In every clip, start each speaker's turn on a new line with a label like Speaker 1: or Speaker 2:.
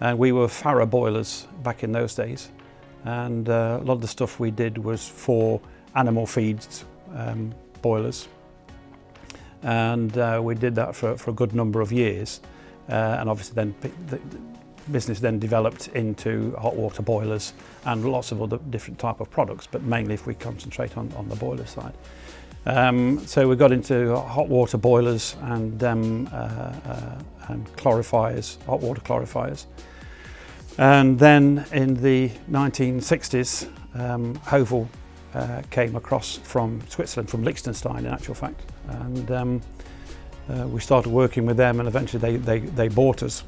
Speaker 1: and we were Farrow boilers back in those days, and a lot of the stuff we did was for animal feeds boilers, and we did that for a good number of years, and obviously then the business then developed into hot water boilers and lots of other different type of products, but mainly if we concentrate on the boiler side. So we got into hot water boilers and clarifiers, hot water clarifiers. And then in the 1960s, Hoval came across from Switzerland, from Liechtenstein in actual fact. And we started working with them, and eventually they bought us.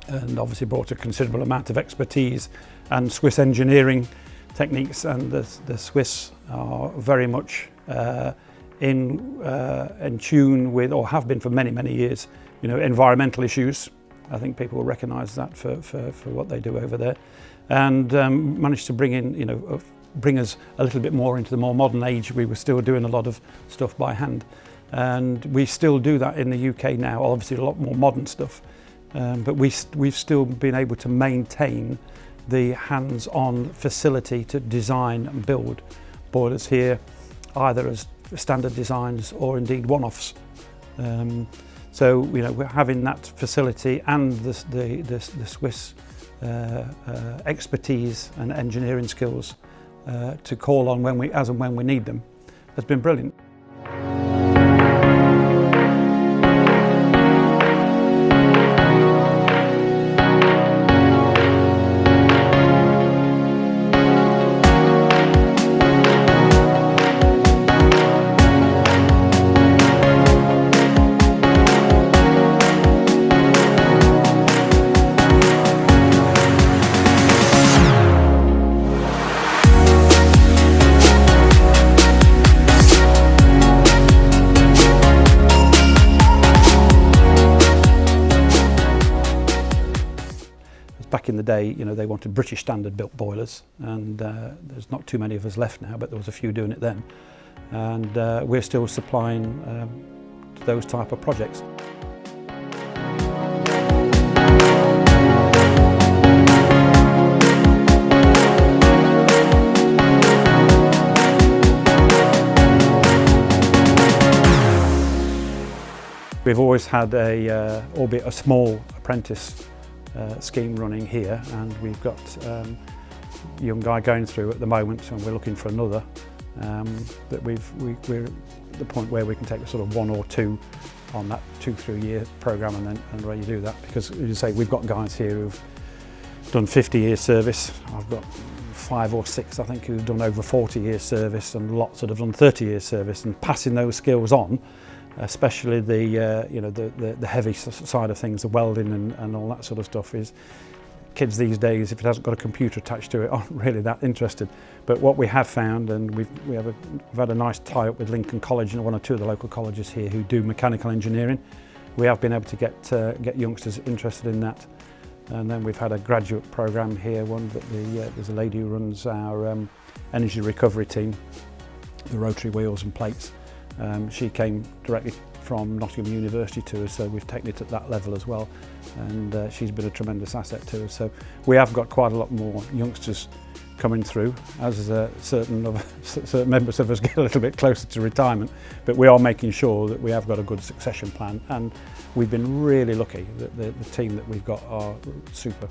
Speaker 1: And obviously brought a considerable amount of expertise and Swiss engineering techniques, and the Swiss are very much in tune with, or have been for many years, environmental issues. I think people will recognise that for what they do over there, and managed to bring in, bring us a little bit more into the more modern age. We were still doing a lot of stuff by hand, and we still do that in the UK now, obviously a lot more modern stuff. But we've still been able to maintain the hands-on facility to design and build boilers here, either as standard designs or indeed one-offs. So we're having that facility and the Swiss expertise and engineering skills to call on as and when we need them has been brilliant. Back in the day, they wanted British standard built boilers, and there's not too many of us left now, but there was a few doing it then, and we're still supplying to those type of projects. We've always had albeit a small apprentice scheme running here, and we've got a young guy going through at the moment, and we're looking for another. But we're at the point where we can take a sort of 1 or 2 on that 2-3 year programme and really do that, because as you say, we've got guys here who've done 50 years service. I've got 5 or 6 I think who've done over 40 years service, and lots that have done 30 years service, and passing those skills on, especially the heavy side of things, the welding and all that sort of stuff, is kids these days, if it hasn't got a computer attached to it, aren't really that interested. But what we have found, and we've had a nice tie-up with Lincoln College and 1 or 2 of the local colleges here who do mechanical engineering. We have been able to get youngsters interested in that, and then we've had a graduate programme here. There's a lady who runs our energy recovery team, the rotary wheels and plates. She came directly from Nottingham University to us, so we've taken it at that level as well, and she's been a tremendous asset to us. So we have got quite a lot more youngsters coming through as certain members of us get a little bit closer to retirement, but we are making sure that we have got a good succession plan, and we've been really lucky that the team that we've got are super.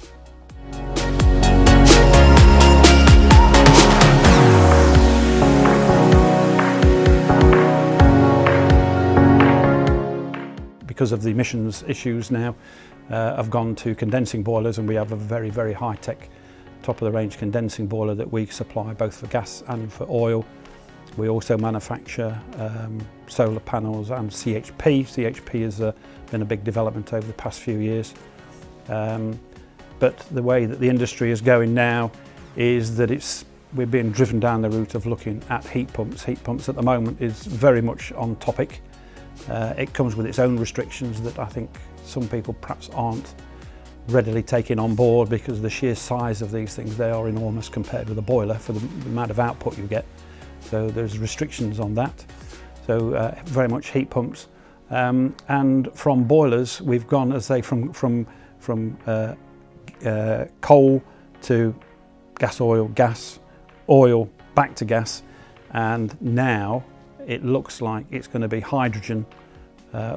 Speaker 1: Because of the emissions issues now, I've gone to condensing boilers, and we have a very high-tech, top-of-the-range condensing boiler that we supply both for gas and for oil. We also manufacture solar panels and CHP. CHP has been a big development over the past few years. But the way that the industry is going now is that we're being driven down the route of looking at heat pumps. Heat pumps at the moment is very much on topic. It comes with its own restrictions that I think some people perhaps aren't readily taking on board, because of the sheer size of these things. They are enormous compared with a boiler for the amount of output you get. So there's restrictions on that. So very much heat pumps. And from boilers, we've gone, as I say, from coal to gas, oil back to gas, and now it looks like it's going to be hydrogen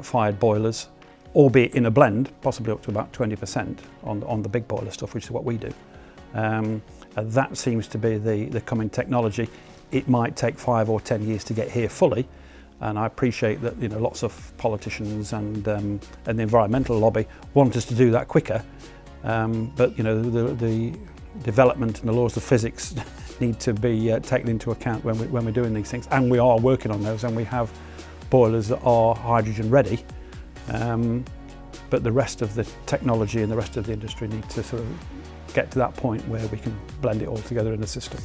Speaker 1: fired boilers, albeit in a blend, possibly up to about 20% on the big boiler stuff, which is what we do. That seems to be the coming technology. It might take 5 or 10 years to get here fully, and I appreciate that, you know, lots of politicians and the environmental lobby want us to do that quicker, but you know, the development and the laws of physics need to be taken into account when we're doing these things, and we are working on those, and we have boilers that are hydrogen ready, but the rest of the technology and the rest of the industry need to sort of get to that point where we can blend it all together in a system.